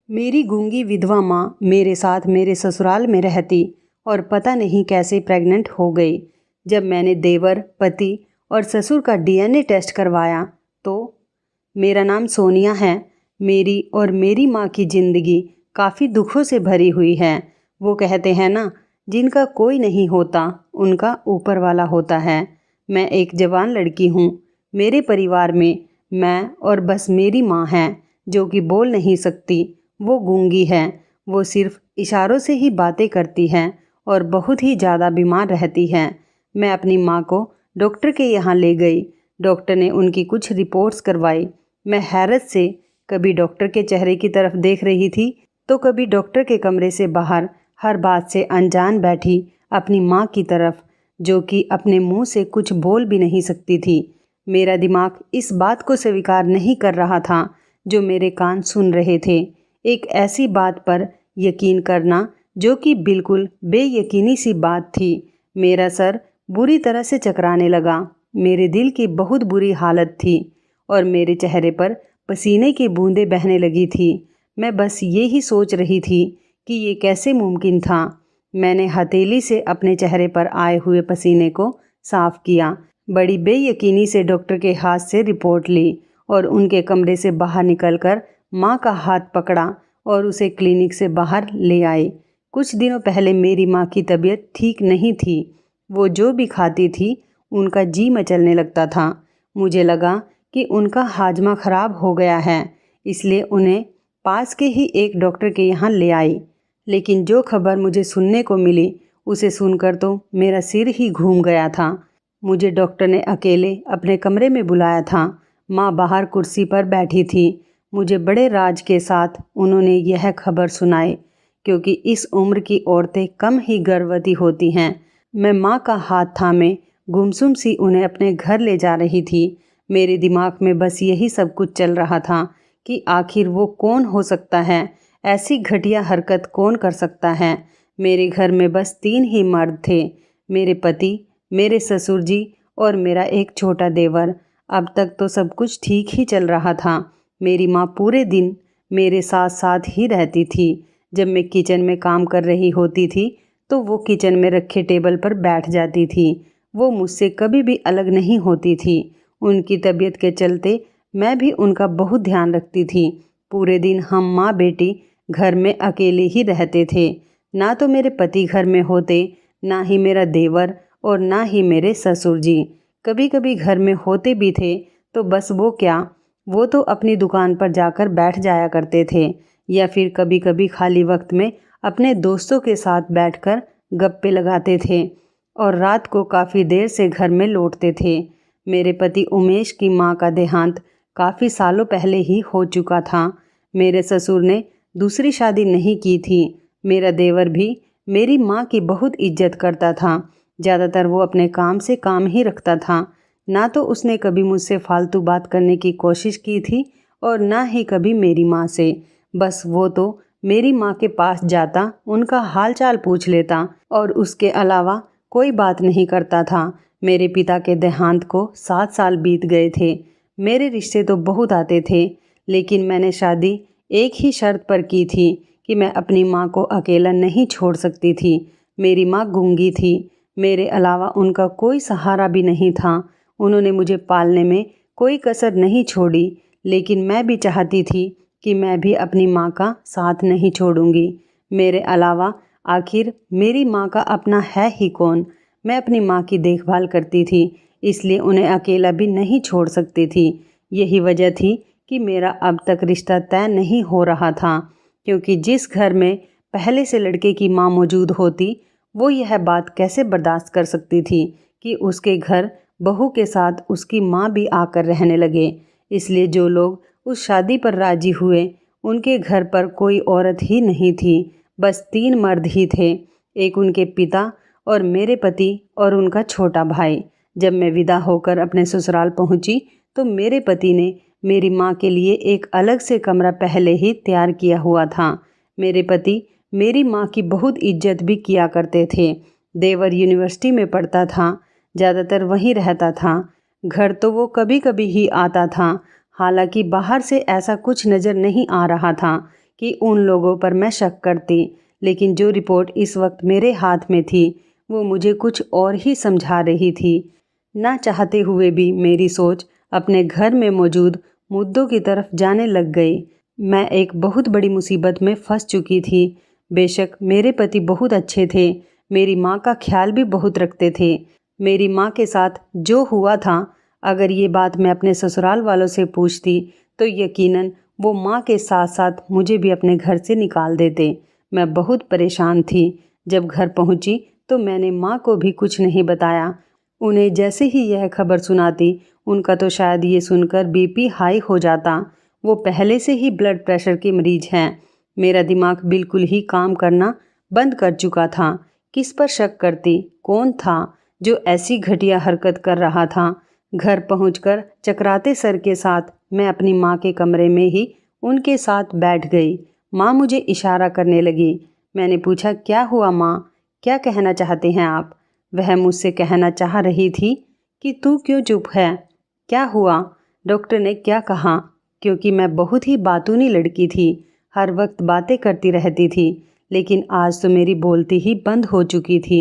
मेरी गूंगी विधवा माँ मेरे साथ मेरे ससुराल में रहती और पता नहीं कैसे प्रेग्नेंट हो गई। जब मैंने देवर, पति और ससुर का डीएनए टेस्ट करवाया तो मेरा नाम सोनिया है। मेरी और मेरी माँ की ज़िंदगी काफ़ी दुखों से भरी हुई है। वो कहते हैं ना, जिनका कोई नहीं होता उनका ऊपर वाला होता है। मैं एक जवान लड़की हूँ। मेरे परिवार में मैं और बस मेरी माँ है जो कि बोल नहीं सकती। वो गूंगी है। वो सिर्फ इशारों से ही बातें करती है और बहुत ही ज़्यादा बीमार रहती है। मैं अपनी माँ को डॉक्टर के यहाँ ले गई। डॉक्टर ने उनकी कुछ रिपोर्ट्स करवाई। मैं हैरत से कभी डॉक्टर के चेहरे की तरफ देख रही थी तो कभी डॉक्टर के कमरे से बाहर हर बात से अनजान बैठी अपनी माँ की तरफ, जो कि अपने मुंह से कुछ बोल भी नहीं सकती थी। मेरा दिमाग इस बात को स्वीकार नहीं कर रहा था जो मेरे कान सुन रहे थे। एक ऐसी बात पर यकीन करना जो कि बिल्कुल बेयकीनी सी बात थी। मेरा सर बुरी तरह से चकराने लगा। मेरे दिल की बहुत बुरी हालत थी और मेरे चेहरे पर पसीने की बूंदें बहने लगी थी। मैं बस ये ही सोच रही थी कि ये कैसे मुमकिन था। मैंने हथेली से अपने चेहरे पर आए हुए पसीने को साफ किया। बड़ी बेयकीनी से डॉक्टर के हाथ से रिपोर्ट ली और उनके कमरे से बाहर निकलकर माँ का हाथ पकड़ा और उसे क्लिनिक से बाहर ले आई। कुछ दिनों पहले मेरी माँ की तबीयत ठीक नहीं थी। वो जो भी खाती थी उनका जी मचलने लगता था। मुझे लगा कि उनका हाजमा खराब हो गया है, इसलिए उन्हें पास के ही एक डॉक्टर के यहाँ ले आई। लेकिन जो खबर मुझे सुनने को मिली उसे सुनकर तो मेरा सिर ही घूम गया था। मुझे डॉक्टर ने अकेले अपने कमरे में बुलाया था। माँ बाहर कुर्सी पर बैठी थी। मुझे बड़े राज के साथ उन्होंने यह खबर सुनाई, क्योंकि इस उम्र की औरतें कम ही गर्भवती होती हैं। मैं माँ का हाथ थामे गुमसुम सी उन्हें अपने घर ले जा रही थी। मेरे दिमाग में बस यही सब कुछ चल रहा था कि आखिर वो कौन हो सकता है, ऐसी घटिया हरकत कौन कर सकता है। मेरे घर में बस 3 ही मर्द थे, मेरे पति, मेरे ससुर जी और मेरा एक छोटा देवर। अब तक तो सब कुछ ठीक ही चल रहा था। मेरी माँ पूरे दिन मेरे साथ साथ ही रहती थी। जब मैं किचन में काम कर रही होती थी तो वो किचन में रखे टेबल पर बैठ जाती थी। वो मुझसे कभी भी अलग नहीं होती थी। उनकी तबीयत के चलते मैं भी उनका बहुत ध्यान रखती थी। पूरे दिन हम माँ बेटी घर में अकेले ही रहते थे। ना तो मेरे पति घर में होते, ना ही मेरा देवर और ना ही मेरे ससुर जी। कभी कभी घर में होते भी थे तो बस वो क्या, वो तो अपनी दुकान पर जाकर बैठ जाया करते थे या फिर कभी कभी खाली वक्त में अपने दोस्तों के साथ बैठकर गप्पे लगाते थे और रात को काफ़ी देर से घर में लौटते थे। मेरे पति उमेश की माँ का देहांत काफ़ी सालों पहले ही हो चुका था। मेरे ससुर ने दूसरी शादी नहीं की थी। मेरा देवर भी मेरी माँ की बहुत इज्जत करता था। ज़्यादातर वो अपने काम से काम ही रखता था। ना तो उसने कभी मुझसे फालतू बात करने की कोशिश की थी और ना ही कभी मेरी माँ से। बस वो तो मेरी माँ के पास जाता, उनका हालचाल पूछ लेता और उसके अलावा कोई बात नहीं करता था। मेरे पिता के देहांत को 7 साल बीत गए थे। मेरे रिश्ते तो बहुत आते थे, लेकिन मैंने शादी एक ही शर्त पर की थी कि मैं अपनी माँ को अकेला नहीं छोड़ सकती थी। मेरी माँ गूंगी थी। मेरे अलावा उनका कोई सहारा भी नहीं था। उन्होंने मुझे पालने में कोई कसर नहीं छोड़ी, लेकिन मैं भी चाहती थी कि मैं भी अपनी माँ का साथ नहीं छोड़ूंगी। मेरे अलावा आखिर मेरी माँ का अपना है ही कौन। मैं अपनी माँ की देखभाल करती थी, इसलिए उन्हें अकेला भी नहीं छोड़ सकती थी। यही वजह थी कि मेरा अब तक रिश्ता तय नहीं हो रहा था, क्योंकि जिस घर में पहले से लड़के की माँ मौजूद होती वो यह बात कैसे बर्दाश्त कर सकती थी कि उसके घर बहू के साथ उसकी माँ भी आकर रहने लगे। इसलिए जो लोग उस शादी पर राजी हुए उनके घर पर कोई औरत ही नहीं थी, बस 3 मर्द ही थे, एक उनके पिता और मेरे पति और उनका छोटा भाई। जब मैं विदा होकर अपने ससुराल पहुंची तो मेरे पति ने मेरी माँ के लिए एक अलग से कमरा पहले ही तैयार किया हुआ था। मेरे पति मेरी माँ की बहुत इज्जत भी किया करते थे। देवर यूनिवर्सिटी में पढ़ता था, ज़्यादातर वहीं रहता था। घर तो वो कभी कभी ही आता था। हालांकि बाहर से ऐसा कुछ नज़र नहीं आ रहा था कि उन लोगों पर मैं शक करती, लेकिन जो रिपोर्ट इस वक्त मेरे हाथ में थी वो मुझे कुछ और ही समझा रही थी। ना चाहते हुए भी मेरी सोच अपने घर में मौजूद मुद्दों की तरफ जाने लग गई। मैं एक बहुत बड़ी मुसीबत में फंस चुकी थी। बेशक मेरे पति बहुत अच्छे थे, मेरी माँ का ख्याल भी बहुत रखते थे। मेरी माँ के साथ जो हुआ था, अगर ये बात मैं अपने ससुराल वालों से पूछती तो यकीनन वो माँ के साथ साथ मुझे भी अपने घर से निकाल देते। मैं बहुत परेशान थी। जब घर पहुँची तो मैंने माँ को भी कुछ नहीं बताया। उन्हें जैसे ही यह खबर सुनाती, उनका तो शायद ये सुनकर बीपी हाई हो जाता। वो पहले से ही ब्लड प्रेशर के मरीज हैं। मेरा दिमाग बिल्कुल ही काम करना बंद कर चुका था। किस पर शक करती? कौन था जो ऐसी घटिया हरकत कर रहा था? घर पहुंचकर चकराते सर के साथ मैं अपनी माँ के कमरे में ही उनके साथ बैठ गई। माँ मुझे इशारा करने लगी। मैंने पूछा, क्या हुआ माँ? क्या कहना चाहते हैं आप? वह मुझसे कहना चाह रही थी कि तू क्यों चुप है? क्या हुआ? डॉक्टर ने क्या कहा? क्योंकि मैं बहुत ही बातूनी लड़की थी, हर वक्त बातें करती रहती थी, लेकिन आज तो मेरी बोलती ही बंद हो चुकी थी।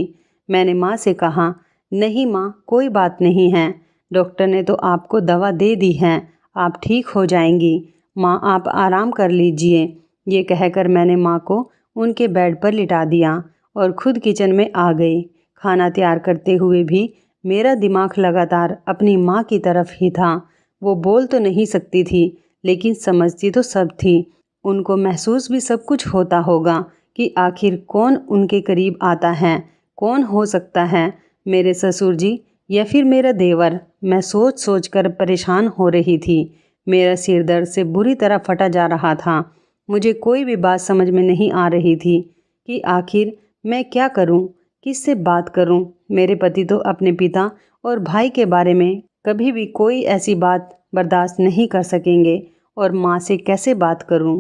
मैंने माँ से कहा, नहीं माँ, कोई बात नहीं है, डॉक्टर ने तो आपको दवा दे दी है, आप ठीक हो जाएंगी। माँ आप आराम कर लीजिए। ये कहकर मैंने माँ को उनके बेड पर लिटा दिया और खुद किचन में आ गई। खाना तैयार करते हुए भी मेरा दिमाग लगातार अपनी माँ की तरफ ही था। वो बोल तो नहीं सकती थी, लेकिन समझती तो सब थी। उनको महसूस भी सब कुछ होता होगा कि आखिर कौन उनके करीब आता है। कौन हो सकता है, मेरे ससुर जी या फिर मेरा देवर? मैं सोच सोच कर परेशान हो रही थी। मेरा सिर दर्द से बुरी तरह फटा जा रहा था। मुझे कोई भी बात समझ में नहीं आ रही थी कि आखिर मैं क्या करूं, किससे बात करूं। मेरे पति तो अपने पिता और भाई के बारे में कभी भी कोई ऐसी बात बर्दाश्त नहीं कर सकेंगे, और माँ से कैसे बात करूं,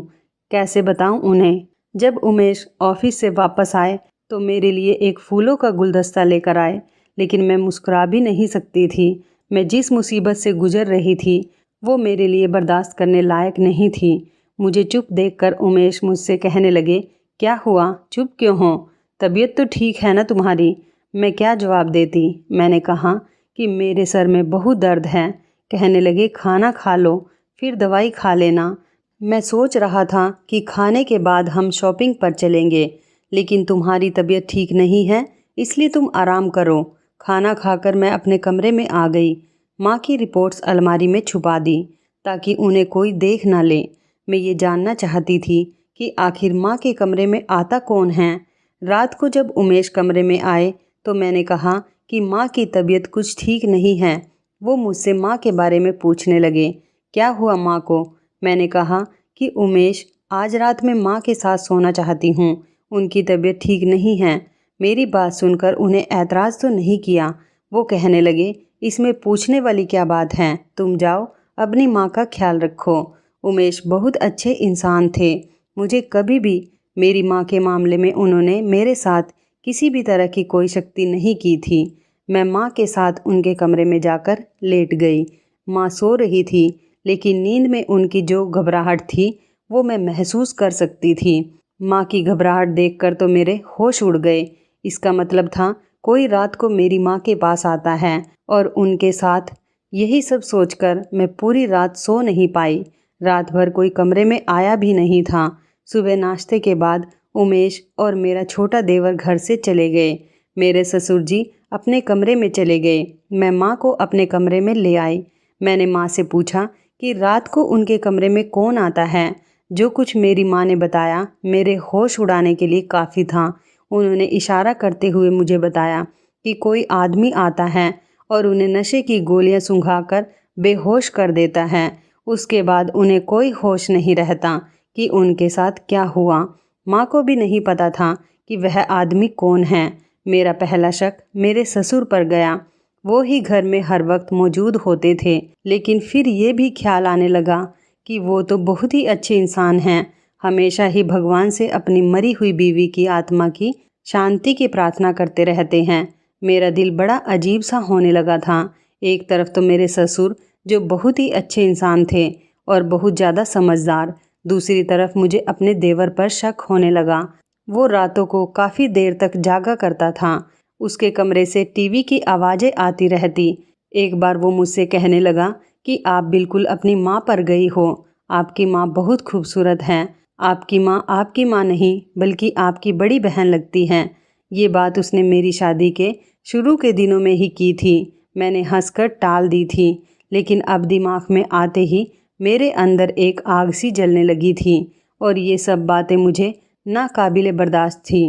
कैसे बताऊं उन्हें? जब उमेश ऑफिस से वापस आए तो मेरे लिए एक फूलों का गुलदस्ता लेकर आए, लेकिन मैं मुस्कुरा भी नहीं सकती थी। मैं जिस मुसीबत से गुजर रही थी वो मेरे लिए बर्दाश्त करने लायक नहीं थी। मुझे चुप देखकर उमेश मुझसे कहने लगे, क्या हुआ, चुप क्यों हो? तबीयत तो ठीक है ना तुम्हारी? मैं क्या जवाब देती। मैंने कहा कि मेरे सर में बहुत दर्द है। कहने लगे, खाना खा लो फिर दवाई खा लेना। मैं सोच रहा था कि खाने के बाद हम शॉपिंग पर चलेंगे, लेकिन तुम्हारी तबीयत ठीक नहीं है, इसलिए तुम आराम करो। खाना खाकर मैं अपने कमरे में आ गई। माँ की रिपोर्ट्स अलमारी में छुपा दी ताकि उन्हें कोई देख ना ले। मैं ये जानना चाहती थी कि आखिर माँ के कमरे में आता कौन है। रात को जब उमेश कमरे में आए तो मैंने कहा कि माँ की तबीयत कुछ ठीक नहीं है। वो मुझसे माँ के बारे में पूछने लगे, क्या हुआ माँ को? मैंने कहा कि उमेश, आज रात में माँ के साथ सोना चाहती हूँ, उनकी तबीयत ठीक नहीं है। मेरी बात सुनकर उन्हें ऐतराज़ तो नहीं किया। वो कहने लगे, इसमें पूछने वाली क्या बात है, तुम जाओ अपनी माँ का ख्याल रखो। उमेश बहुत अच्छे इंसान थे। मुझे कभी भी मेरी माँ के मामले में उन्होंने मेरे साथ किसी भी तरह की कोई शक्ति नहीं की थी। मैं माँ के साथ उनके कमरे में जाकर लेट गई। माँ सो रही थी, लेकिन नींद में उनकी जो घबराहट थी वो मैं महसूस कर सकती थी। माँ की घबराहट देखकर तो मेरे होश उड़ गए। इसका मतलब था कोई रात को मेरी माँ के पास आता है और उनके साथ। यही सब सोचकर मैं पूरी रात सो नहीं पाई। रात भर कोई कमरे में आया भी नहीं था। सुबह नाश्ते के बाद उमेश और मेरा छोटा देवर घर से चले गए। मेरे ससुर जी अपने कमरे में चले गए। मैं माँ को अपने कमरे में ले आई। मैंने माँ से पूछा कि रात को उनके कमरे में कौन आता है। जो कुछ मेरी माँ ने बताया मेरे होश उड़ाने के लिए काफ़ी था। उन्होंने इशारा करते हुए मुझे बताया कि कोई आदमी आता है और उन्हें नशे की गोलियां सुंघाकर बेहोश कर देता है। उसके बाद उन्हें कोई होश नहीं रहता कि उनके साथ क्या हुआ। माँ को भी नहीं पता था कि वह आदमी कौन है। मेरा पहला शक मेरे ससुर पर गया। वो ही घर में हर वक्त मौजूद होते थे, लेकिन फिर ये भी ख्याल आने लगा कि वो तो बहुत ही अच्छे इंसान हैं। हमेशा ही भगवान से अपनी मरी हुई बीवी की आत्मा की शांति की प्रार्थना करते रहते हैं। मेरा दिल बड़ा अजीब सा होने लगा था। एक तरफ तो मेरे ससुर जो बहुत ही अच्छे इंसान थे और बहुत ज़्यादा समझदार, दूसरी तरफ मुझे अपने देवर पर शक होने लगा। वो रातों को काफ़ी देर तक जागा करता था। उसके कमरे से टीवी की आवाज़ें आती रहती। एक बार वो मुझसे कहने लगा कि आप बिल्कुल अपनी माँ पर गई हो। आपकी माँ बहुत खूबसूरत हैं। आपकी माँ नहीं बल्कि आपकी बड़ी बहन लगती हैं। ये बात उसने मेरी शादी के शुरू के दिनों में ही की थी। मैंने हंसकर टाल दी थी, लेकिन अब दिमाग में आते ही मेरे अंदर एक आग सी जलने लगी थी और ये सब बातें मुझे नाकाबिले बर्दाश्त थी।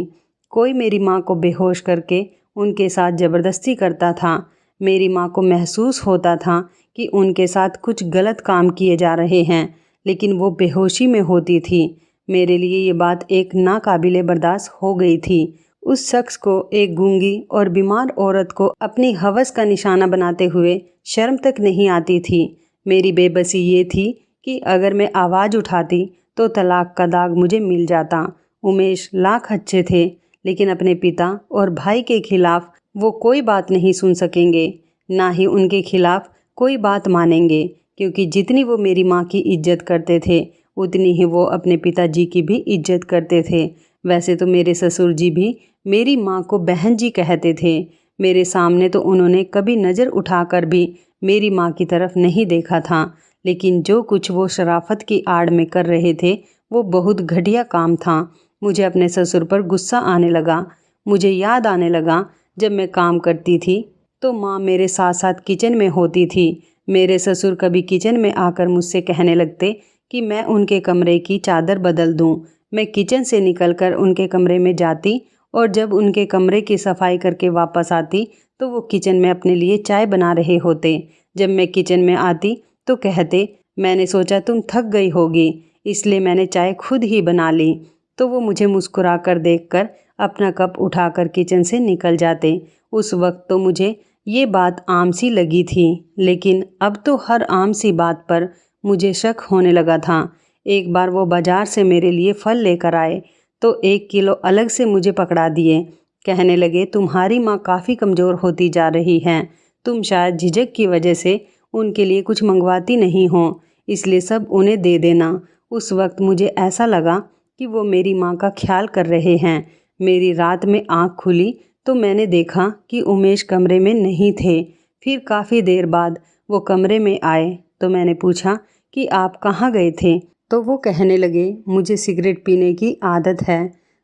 कोई मेरी माँ को बेहोश करके उनके साथ ज़बरदस्ती करता था। मेरी माँ को महसूस होता था कि उनके साथ कुछ गलत काम किए जा रहे हैं, लेकिन वो बेहोशी में होती थी। मेरे लिए ये बात एक नाकाबिले बर्दाश्त हो गई थी। उस शख्स को, एक गूंगी और बीमार औरत को अपनी हवस का निशाना बनाते हुए शर्म तक नहीं आती थी। मेरी बेबसी ये थी कि अगर मैं आवाज़ उठाती तो तलाक का दाग मुझे मिल जाता। उमेश लाख अच्छे थे, लेकिन अपने पिता और भाई के खिलाफ वो कोई बात नहीं सुन सकेंगे, ना ही उनके खिलाफ कोई बात मानेंगे, क्योंकि जितनी वो मेरी माँ की इज्जत करते थे उतनी ही वो अपने पिताजी की भी इज्जत करते थे। वैसे तो मेरे ससुर जी भी मेरी माँ को बहन जी कहते थे। मेरे सामने तो उन्होंने कभी नज़र उठाकर भी मेरी माँ की तरफ नहीं देखा था, लेकिन जो कुछ वो शराफत की आड़ में कर रहे थे वो बहुत घटिया काम था। मुझे अपने ससुर पर गुस्सा आने लगा। मुझे याद आने लगा, जब मैं काम करती थी तो माँ मेरे साथ साथ किचन में होती थी। मेरे ससुर कभी किचन में आकर मुझसे कहने लगते कि मैं उनके कमरे की चादर बदल दूं। मैं किचन से निकलकर उनके कमरे में जाती और जब उनके कमरे की सफाई करके वापस आती तो वो किचन में अपने लिए चाय बना रहे होते। जब मैं किचन में आती तो कहते, मैंने सोचा तुम थक गई होगी इसलिए मैंने चाय खुद ही बना ली। तो वो मुझे मुस्कुरा कर देख कर अपना कप उठाकर किचन से निकल जाते। उस वक्त तो मुझे ये बात आम सी लगी थी, लेकिन अब तो हर आम सी बात पर मुझे शक होने लगा था। एक बार वो बाज़ार से मेरे लिए फल लेकर आए तो 1 किलो अलग से मुझे पकड़ा दिए। कहने लगे, तुम्हारी माँ काफ़ी कमज़ोर होती जा रही हैं, तुम शायद झिझक की वजह से उनके लिए कुछ मंगवाती नहीं हो, इसलिए सब उन्हें दे देना। उस वक्त मुझे ऐसा लगा कि वो मेरी माँ का ख्याल कर रहे हैं। मेरी रात में आँख खुली तो मैंने देखा कि उमेश कमरे में नहीं थे। फिर काफ़ी देर बाद वो कमरे में आए तो मैंने पूछा कि आप कहाँ गए थे? तो वो कहने लगे, मुझे सिगरेट पीने की आदत है।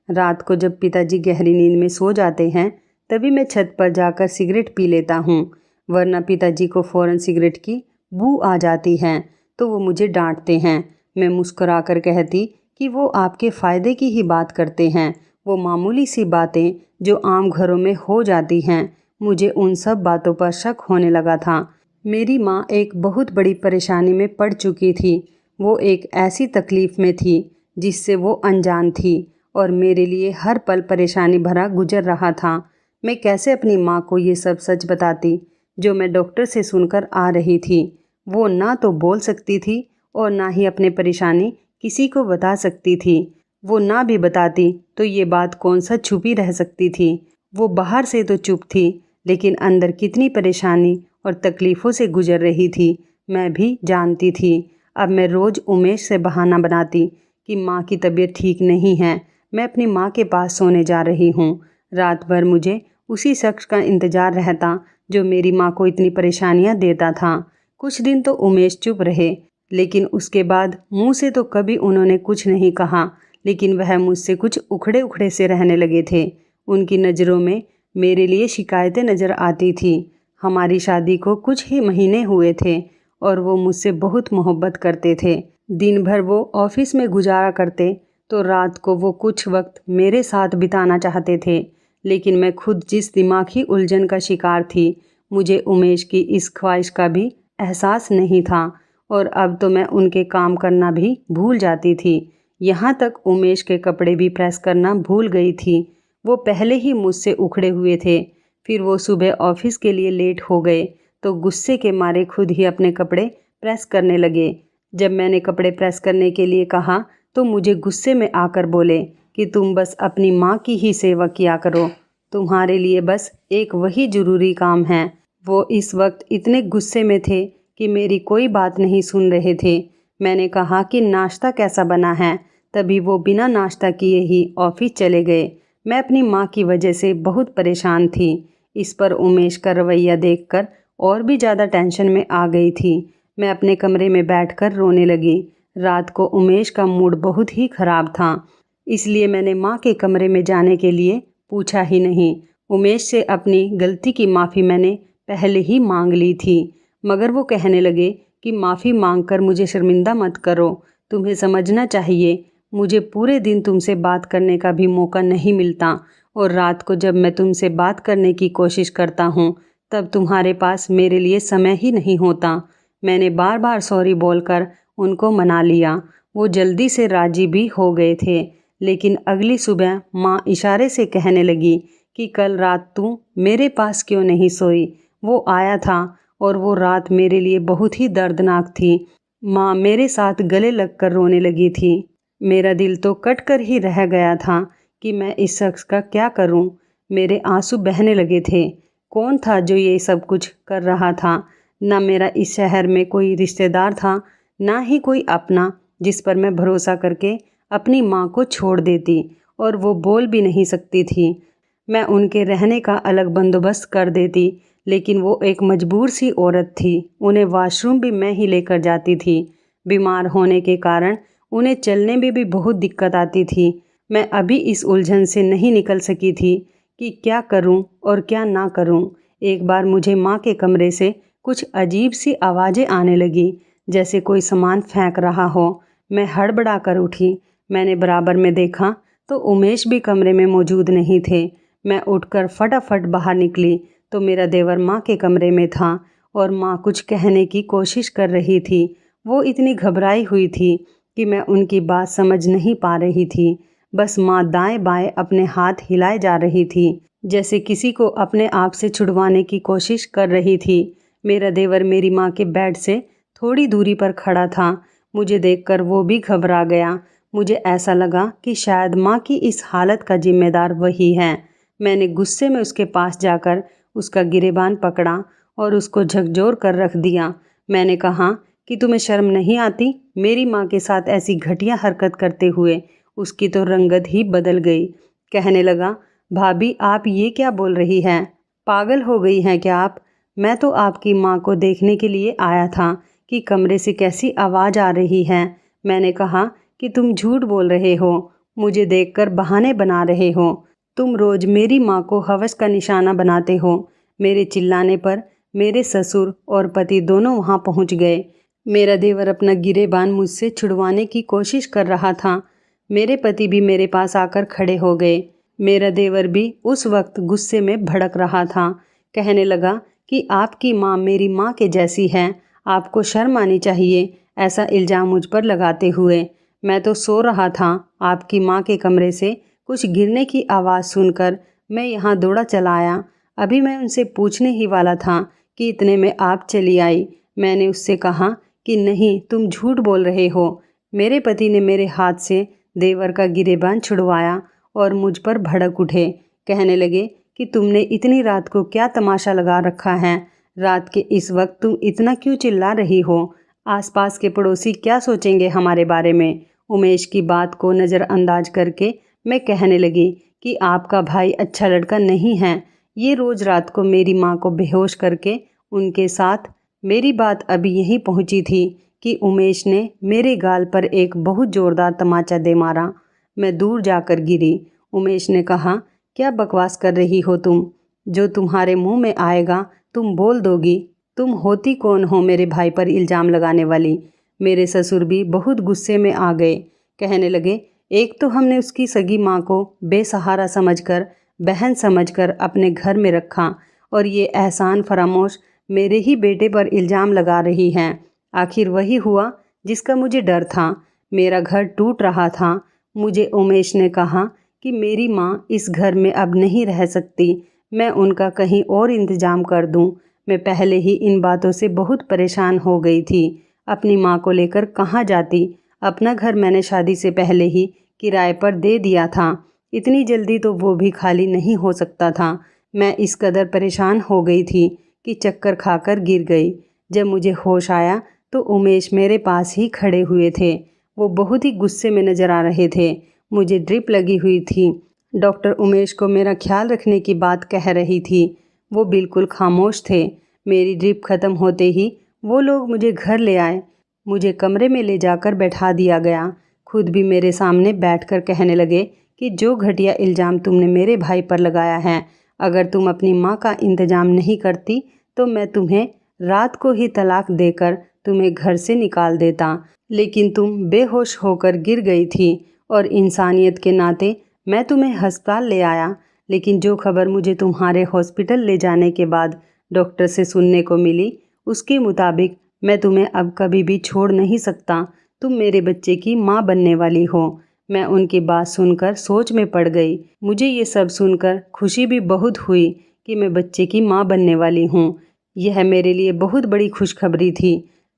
रात को जब पिताजी गहरी नींद में सो जाते हैं तभी मैं छत पर जाकर सिगरेट पी लेता हूँ, वरना पिताजी को फ़ौरन सिगरेट की बू आ जाती है तो वो मुझे डांटते हैं। मैं मुस्कुरा कर कहती कि वो आपके फ़ायदे की ही बात करते हैं, वो मामूली सी बातें जो आम घरों में हो जाती हैं। मुझे उन सब बातों पर शक होने लगा था। मेरी माँ एक बहुत बड़ी परेशानी में पड़ चुकी थी। वो एक ऐसी तकलीफ़ में थी जिससे वो अनजान थी और मेरे लिए हर पल परेशानी भरा गुजर रहा था। मैं कैसे अपनी माँ को ये सब सच बताती जो मैं डॉक्टर से सुनकर आ रही थी। वो ना तो बोल सकती थी और ना ही अपनी परेशानी किसी को बता सकती थी। वो ना भी बताती तो ये बात कौन सा छुपी रह सकती थी। वो बाहर से तो चुप थी, लेकिन अंदर कितनी परेशानी और तकलीफ़ों से गुजर रही थी मैं भी जानती थी। अब मैं रोज़ उमेश से बहाना बनाती कि माँ की तबीयत ठीक नहीं है, मैं अपनी माँ के पास सोने जा रही हूँ। रात भर मुझे उसी शख्स का इंतज़ार रहता जो मेरी माँ को इतनी परेशानियाँ देता था। कुछ दिन तो उमेश चुप रहे, लेकिन उसके बाद मुँह से तो कभी उन्होंने कुछ नहीं कहा, लेकिन वह मुझसे कुछ उखड़े उखड़े से रहने लगे थे। उनकी नज़रों में मेरे लिए शिकायतें नज़र आती थी। हमारी शादी को कुछ ही महीने हुए थे और वो मुझसे बहुत मोहब्बत करते थे। दिन भर वो ऑफिस में गुजारा करते तो रात को वो कुछ वक्त मेरे साथ बिताना चाहते थे, लेकिन मैं खुद जिस दिमागी उलझन का शिकार थी मुझे उमेश की इस ख्वाहिश का भी एहसास नहीं था और अब तो मैं उनके काम करना भी भूल जाती थी। यहाँ तक उमेश के कपड़े भी प्रेस करना भूल गई थी। वो पहले ही मुझसे उखड़े हुए थे, फिर वो सुबह ऑफिस के लिए लेट हो गए तो गुस्से के मारे खुद ही अपने कपड़े प्रेस करने लगे। जब मैंने कपड़े प्रेस करने के लिए कहा तो मुझे गुस्से में आकर बोले कि तुम बस अपनी माँ की ही सेवा किया करो, तुम्हारे लिए बस एक वही ज़रूरी काम है। वो इस वक्त इतने गुस्से में थे कि मेरी कोई बात नहीं सुन रहे थे। मैंने कहा कि नाश्ता कैसा बना है। तभी वो बिना नाश्ता किए ही ऑफिस चले गए। मैं अपनी माँ की वजह से बहुत परेशान थी। इस पर उमेश का रवैया देखकर और भी ज़्यादा टेंशन में आ गई थी। मैं अपने कमरे में बैठकर रोने लगी। रात को उमेश का मूड बहुत ही ख़राब था, इसलिए मैंने माँ के कमरे में जाने के लिए पूछा ही नहीं। उमेश से अपनी गलती की माफ़ी मैंने पहले ही मांग ली थी, मगर वो कहने लगे कि माफ़ी मांगकर मुझे शर्मिंदा मत करो। तुम्हें समझना चाहिए, मुझे पूरे दिन तुमसे बात करने का भी मौका नहीं मिलता, और रात को जब मैं तुमसे बात करने की कोशिश करता हूँ तब तुम्हारे पास मेरे लिए समय ही नहीं होता। मैंने बार बार सॉरी बोलकर उनको मना लिया। वो जल्दी से राजी भी हो गए थे। लेकिन अगली सुबह माँ इशारे से कहने लगी कि कल रात तू मेरे पास क्यों नहीं सोई। वो आया था और वो रात मेरे लिए बहुत ही दर्दनाक थी। माँ मेरे साथ गले लगकर रोने लगी थी। मेरा दिल तो कट कर ही रह गया था कि मैं इस शख्स का क्या करूं। मेरे आंसू बहने लगे थे। कौन था जो ये सब कुछ कर रहा था? ना मेरा इस शहर में कोई रिश्तेदार था, ना ही कोई अपना जिस पर मैं भरोसा करके अपनी माँ को छोड़ देती, और वो बोल भी नहीं सकती थी। मैं उनके रहने का अलग बंदोबस्त कर देती, लेकिन वो एक मजबूर सी औरत थी। उन्हें वॉशरूम भी मैं ही लेकर जाती थी। बीमार होने के कारण उन्हें चलने में भी बहुत दिक्कत आती थी। मैं अभी इस उलझन से नहीं निकल सकी थी कि क्या करूं और क्या ना करूं। एक बार मुझे माँ के कमरे से कुछ अजीब सी आवाज़ें आने लगी, जैसे कोई सामान फेंक रहा हो। मैं हड़बड़ा कर उठी। मैंने बराबर में देखा तो उमेश भी कमरे में मौजूद नहीं थे। मैं उठकर फटाफट बाहर निकली तो मेरा देवर माँ के कमरे में था, और माँ कुछ कहने की कोशिश कर रही थी। वो इतनी घबराई हुई थी कि मैं उनकी बात समझ नहीं पा रही थी। बस माँ दाएं बाएं अपने हाथ हिलाए जा रही थी, जैसे किसी को अपने आप से छुड़वाने की कोशिश कर रही थी। मेरा देवर मेरी माँ के बेड से थोड़ी दूरी पर खड़ा था। मुझे देखकर वो भी घबरा गया। मुझे ऐसा लगा कि शायद माँ की इस हालत का जिम्मेदार वही है। मैंने गुस्से में उसके पास जाकर उसका गिरेबान पकड़ा और उसको झकझोर कर रख दिया। मैंने कहा कि तुम्हें शर्म नहीं आती? मेरी माँ के साथ ऐसी घटिया हरकत करते हुए। उसकी तो रंगत ही बदल गई। कहने लगा, भाभी आप ये क्या बोल रही हैं? पागल हो गई हैं क्या आप? मैं तो आपकी माँ को देखने के लिए आया था कि कमरे से कैसी आवाज़ आ रही है। मैंने कहा कि तुम झूठ बोल रहे हो, मुझे देखकर बहाने बना रहे हो। तुम रोज़ मेरी माँ को हवस का निशाना बनाते हो। मेरे चिल्लाने पर मेरे ससुर और पति दोनों वहाँ पहुँच गए। मेरा देवर अपना गिरेबान मुझसे छुड़वाने की कोशिश कर रहा था। मेरे पति भी मेरे पास आकर खड़े हो गए। मेरा देवर भी उस वक्त गुस्से में भड़क रहा था। कहने लगा कि आपकी माँ मेरी माँ के जैसी है, आपको शर्म आनी चाहिए ऐसा इल्ज़ाम मुझ पर लगाते हुए। मैं तो सो रहा था। आपकी माँ के कमरे से कुछ गिरने की आवाज़ सुनकर मैं यहाँ दौड़ा चला आया। अभी मैं उनसे पूछने ही वाला था कि इतने में आप चली आई। मैंने उससे कहा कि नहीं, तुम झूठ बोल रहे हो। मेरे पति ने मेरे हाथ से देवर का गिरेबान छुड़वाया और मुझ पर भड़क उठे। कहने लगे कि तुमने इतनी रात को क्या तमाशा लगा रखा है? रात के इस वक्त तुम इतना क्यों चिल्ला रही हो? आसपास के पड़ोसी क्या सोचेंगे हमारे बारे में? उमेश की बात को नज़रअंदाज करके मैं कहने लगी कि आपका भाई अच्छा लड़का नहीं है। ये रोज़ रात को मेरी माँ को बेहोश करके उनके साथ। मेरी बात अभी यहीं पहुँची थी कि उमेश ने मेरे गाल पर एक बहुत ज़ोरदार तमाचा दे मारा। मैं दूर जाकर गिरी। उमेश ने कहा, क्या बकवास कर रही हो तुम? जो तुम्हारे मुंह में आएगा तुम बोल दोगी। तुम होती कौन हो मेरे भाई पर इल्ज़ाम लगाने वाली? मेरे ससुर भी बहुत गुस्से में आ गए। कहने लगे, एक तो हमने उसकी सगी माँ को बेसहारा समझकर, बहन समझकर अपने घर में रखा, और ये एहसान फरामोश मेरे ही बेटे पर इल्ज़ाम लगा रही हैं। आखिर वही हुआ जिसका मुझे डर था। मेरा घर टूट रहा था। मुझे उमेश ने कहा कि मेरी माँ इस घर में अब नहीं रह सकती, मैं उनका कहीं और इंतज़ाम कर दूँ। मैं पहले ही इन बातों से बहुत परेशान हो गई थी। अपनी माँ को लेकर कहाँ जाती? अपना घर मैंने शादी से पहले ही किराए पर दे दिया था। इतनी जल्दी तो वो भी खाली नहीं हो सकता था। मैं इस कदर परेशान हो गई थी कि चक्कर खाकर गिर गई। जब मुझे होश आया तो उमेश मेरे पास ही खड़े हुए थे। वो बहुत ही गुस्से में नज़र आ रहे थे। मुझे ड्रिप लगी हुई थी। डॉक्टर उमेश को मेरा ख्याल रखने की बात कह रही थी। वो बिल्कुल खामोश थे। मेरी ड्रिप ख़त्म होते ही वो लोग मुझे घर ले आए। मुझे कमरे में ले जाकर बैठा दिया गया। खुद भी मेरे सामने बैठकर कहने लगे कि जो घटिया इल्ज़ाम तुमने मेरे भाई पर लगाया है, अगर तुम अपनी माँ का इंतज़ाम नहीं करती तो मैं तुम्हें रात को ही तलाक देकर तुम्हें घर से निकाल देता। लेकिन तुम बेहोश होकर गिर गई थी और इंसानियत के नाते मैं तुम्हें अस्पताल ले आया। लेकिन जो खबर मुझे तुम्हारे हॉस्पिटल ले जाने के बाद डॉक्टर से सुनने को मिली, उसके मुताबिक मैं तुम्हें अब कभी भी छोड़ नहीं सकता। तुम मेरे बच्चे की माँ बनने वाली हो। मैं उनकी बात सुनकर सोच में पड़ गई। मुझे ये सब सुनकर खुशी भी बहुत हुई कि मैं बच्चे की माँ बनने वाली हूँ। यह मेरे लिए बहुत बड़ी खुशखबरी थी।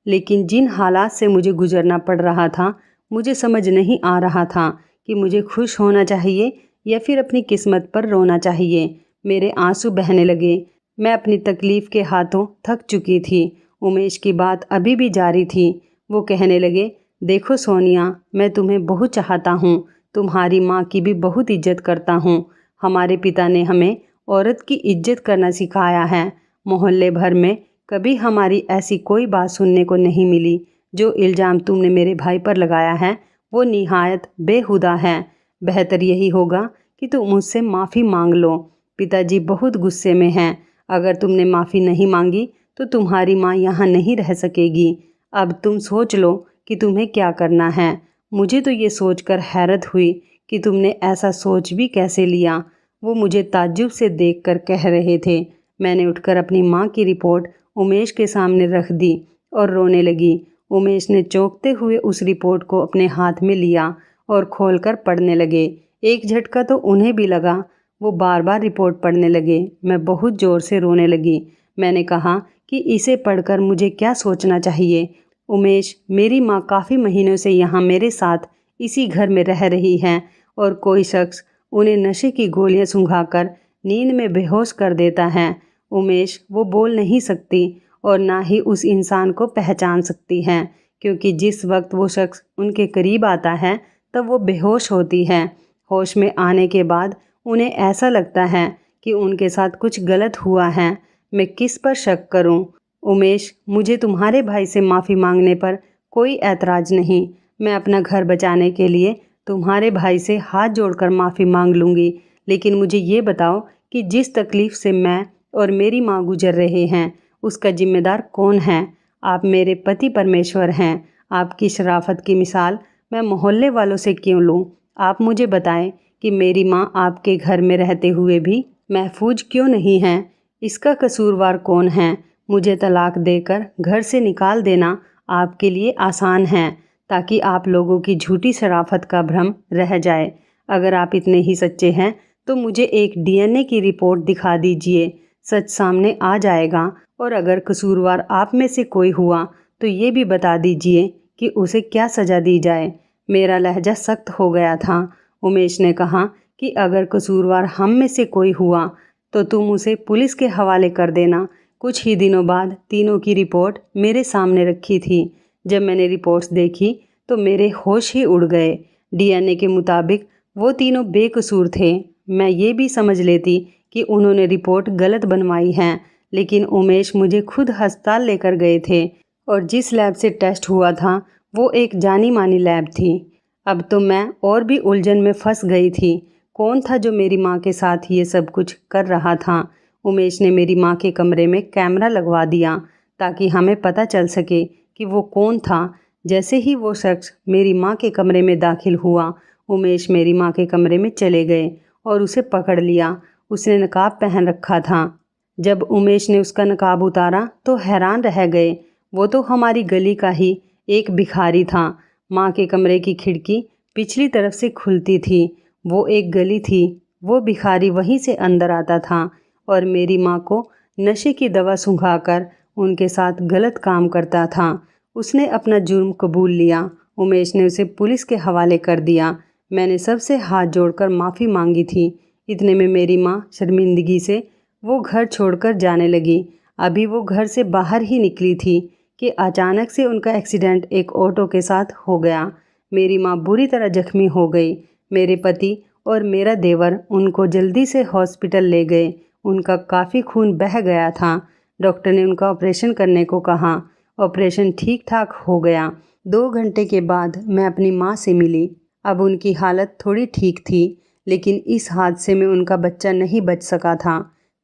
लेकिन जिन हालात से मुझे गुजरना पड़ रहा था, मुझे समझ नहीं आ रहा था कि मुझे खुश होना चाहिए या फिर अपनी किस्मत पर रोना चाहिए। मेरे आंसू बहने लगे। मैं अपनी तकलीफ़ के हाथों थक चुकी थी। उमेश की बात अभी भी जारी थी। वो कहने लगे, देखो सोनिया, मैं तुम्हें बहुत चाहता हूँ। तुम्हारी माँ की भी बहुत इज्जत करता हूँ। हमारे पिता ने हमें औरत की इज्जत करना सिखाया है। मोहल्ले भर में कभी हमारी ऐसी कोई बात सुनने को नहीं मिली। जो इल्ज़ाम तुमने मेरे भाई पर लगाया है वो निहायत बेहुदा है। बेहतर यही होगा कि तुम मुझसे माफ़ी मांग लो। पिताजी बहुत गुस्से में हैं। अगर तुमने माफ़ी नहीं मांगी तो तुम्हारी माँ यहाँ नहीं रह सकेगी। अब तुम सोच लो कि तुम्हें क्या करना है। मुझे तो ये सोचकर हैरत हुई कि तुमने ऐसा सोच भी कैसे लिया। वो मुझे ताज्जुब से देखकर कह रहे थे। मैंने उठकर अपनी माँ की रिपोर्ट उमेश के सामने रख दी और रोने लगी। उमेश ने चौंकते हुए उस रिपोर्ट को अपने हाथ में लिया और खोलकर पढ़ने लगे। एक झटका तो उन्हें भी लगा। वो बार बार रिपोर्ट पढ़ने लगे। मैं बहुत ज़ोर से रोने लगी। मैंने कहा कि इसे पढ़कर मुझे क्या सोचना चाहिए। उमेश, मेरी माँ काफ़ी महीनों से यहाँ मेरे साथ इसी घर में रह रही हैं और कोई शख्स उन्हें नशे की गोलियाँ सुंघाकर नींद में बेहोश कर देता है। उमेश, वो बोल नहीं सकती और ना ही उस इंसान को पहचान सकती हैं, क्योंकि जिस वक्त वो शख्स उनके करीब आता है तब वो बेहोश होती हैं। होश में आने के बाद उन्हें ऐसा लगता है कि उनके साथ कुछ गलत हुआ है। मैं किस पर शक करूं? उमेश, मुझे तुम्हारे भाई से माफ़ी मांगने पर कोई ऐतराज़ नहीं। मैं अपना घर बचाने के लिए तुम्हारे भाई से हाथ जोड़कर माफ़ी मांग लूँगी। लेकिन मुझे ये बताओ कि जिस तकलीफ़ से मैं और मेरी माँ गुजर रहे हैं उसका जिम्मेदार कौन है? आप मेरे पति परमेश्वर हैं। आपकी शराफत की मिसाल मैं मोहल्ले वालों से क्यों लूँ? आप मुझे बताएं कि मेरी माँ आपके घर में रहते हुए भी महफूज क्यों नहीं हैं? इसका कसूरवार कौन है? मुझे तलाक देकर घर से निकाल देना आपके लिए आसान है, ताकि आप लोगों की झूठी शराफत का भ्रम रह जाए। अगर आप इतने ही सच्चे हैं तो मुझे एक डीएनए की रिपोर्ट दिखा दीजिए। सच सामने आ जाएगा। और अगर कसूरवार आप में से कोई हुआ तो ये भी बता दीजिए कि उसे क्या सज़ा दी जाए। मेरा लहजा सख्त हो गया था। उमेश ने कहा कि अगर कसूरवार हम में से कोई हुआ तो तुम उसे पुलिस के हवाले कर देना। कुछ ही दिनों बाद तीनों की रिपोर्ट मेरे सामने रखी थी। जब मैंने रिपोर्ट्स देखी तो मेरे होश ही उड़ गए। डीएनए के मुताबिक वो तीनों बेकसूर थे। मैं ये भी समझ लेती कि उन्होंने रिपोर्ट गलत बनवाई है, लेकिन उमेश मुझे खुद अस्पताल लेकर गए थे और जिस लैब से टेस्ट हुआ था वो एक जानी मानी लैब थी। अब तो मैं और भी उलझन में फंस गई थी। कौन था जो मेरी माँ के साथ ये सब कुछ कर रहा था? उमेश ने मेरी माँ के कमरे में कैमरा लगवा दिया ताकि हमें पता चल सके कि वो कौन था। जैसे ही वो शख्स मेरी माँ के कमरे में दाखिल हुआ, उमेश मेरी माँ के कमरे में चले गए और उसे पकड़ लिया। उसने नकाब पहन रखा था। जब उमेश ने उसका नकाब उतारा तो हैरान रह गए। वो तो हमारी गली का ही एक भिखारी था। माँ के कमरे की खिड़की पिछली तरफ से खुलती थी। वो एक गली थी। वो भिखारी वहीं से अंदर आता था और मेरी माँ को नशे की दवा सुंघाकर उनके साथ गलत काम करता था। उसने अपना जुर्म कबूल लिया। उमेश ने उसे पुलिस के हवाले कर दिया। मैंने सबसे हाथ जोड़कर माफ़ी मांगी थी। इतने में मेरी माँ शर्मिंदगी से वो घर छोड़कर जाने लगी। अभी वो घर से बाहर ही निकली थी कि अचानक से उनका एक्सीडेंट एक ऑटो के साथ हो गया। मेरी माँ बुरी तरह जख्मी हो गई। मेरे पति और मेरा देवर उनको जल्दी से हॉस्पिटल ले गए। उनका काफ़ी खून बह गया था। डॉक्टर ने उनका ऑपरेशन करने को कहा। ऑपरेशन ठीक ठाक हो गया। 2 घंटे के बाद मैं अपनी माँ से मिली। अब उनकी हालत थोड़ी ठीक थी, लेकिन इस हादसे में उनका बच्चा नहीं बच सका था।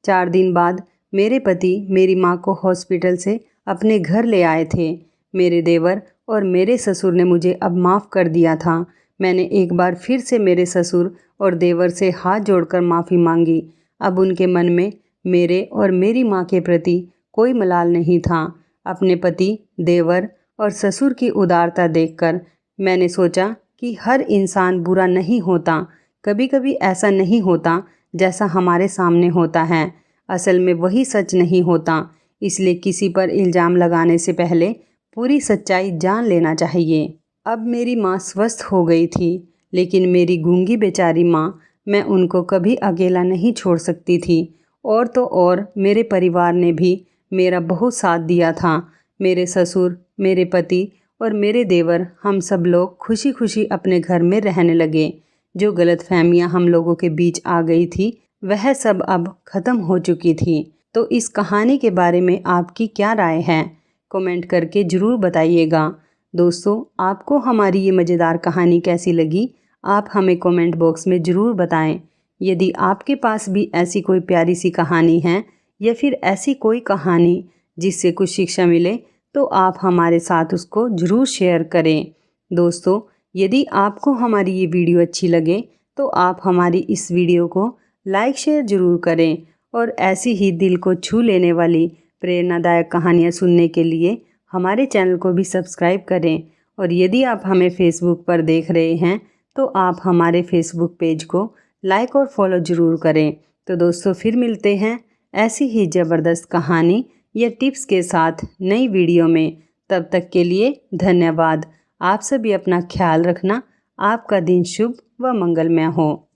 4 दिन बाद मेरे पति मेरी माँ को हॉस्पिटल से अपने घर ले आए थे। मेरे देवर और मेरे ससुर ने मुझे अब माफ़ कर दिया था। मैंने एक बार फिर से मेरे ससुर और देवर से हाथ जोड़कर माफ़ी मांगी। अब उनके मन में मेरे और मेरी माँ के प्रति कोई मलाल नहीं था। अपने पति, देवर और ससुर की उदारता देखकर मैंने सोचा कि हर इंसान बुरा नहीं होता। कभी कभी ऐसा नहीं होता जैसा हमारे सामने होता है। असल में वही सच नहीं होता। इसलिए किसी पर इल्ज़ाम लगाने से पहले पूरी सच्चाई जान लेना चाहिए। अब मेरी माँ स्वस्थ हो गई थी, लेकिन मेरी गूंगी बेचारी माँ, मैं उनको कभी अकेला नहीं छोड़ सकती थी। और तो और मेरे परिवार ने भी मेरा बहुत साथ दिया था। मेरे ससुर, मेरे पति और मेरे देवर, हम सब लोग खुशी खुशी अपने घर में रहने लगे। जो गलतफहमियां हम लोगों के बीच आ गई थी, वह सब अब ख़त्म हो चुकी थी। तो इस कहानी के बारे में आपकी क्या राय है? कमेंट करके ज़रूर बताइएगा। दोस्तों, आपको हमारी ये मज़ेदार कहानी कैसी लगी? आप हमें कमेंट बॉक्स में ज़रूर बताएं। यदि आपके पास भी ऐसी कोई प्यारी सी कहानी है या फिर ऐसी कोई कहानी जिससे कुछ शिक्षा मिले, तो आप हमारे साथ उसको ज़रूर शेयर करें। दोस्तों, यदि आपको हमारी ये वीडियो अच्छी लगे तो आप हमारी इस वीडियो को लाइक शेयर ज़रूर करें और ऐसी ही दिल को छू लेने वाली प्रेरणादायक कहानियाँ सुनने के लिए हमारे चैनल को भी सब्सक्राइब करें। और यदि आप हमें फेसबुक पर देख रहे हैं तो आप हमारे फेसबुक पेज को लाइक और फॉलो ज़रूर करें। तो दोस्तों, फिर मिलते हैं ऐसी ही ज़बरदस्त कहानी या टिप्स के साथ नई वीडियो में। तब तक के लिए धन्यवाद। आप सभी अपना ख्याल रखना। आपका दिन शुभ व मंगलमय हो।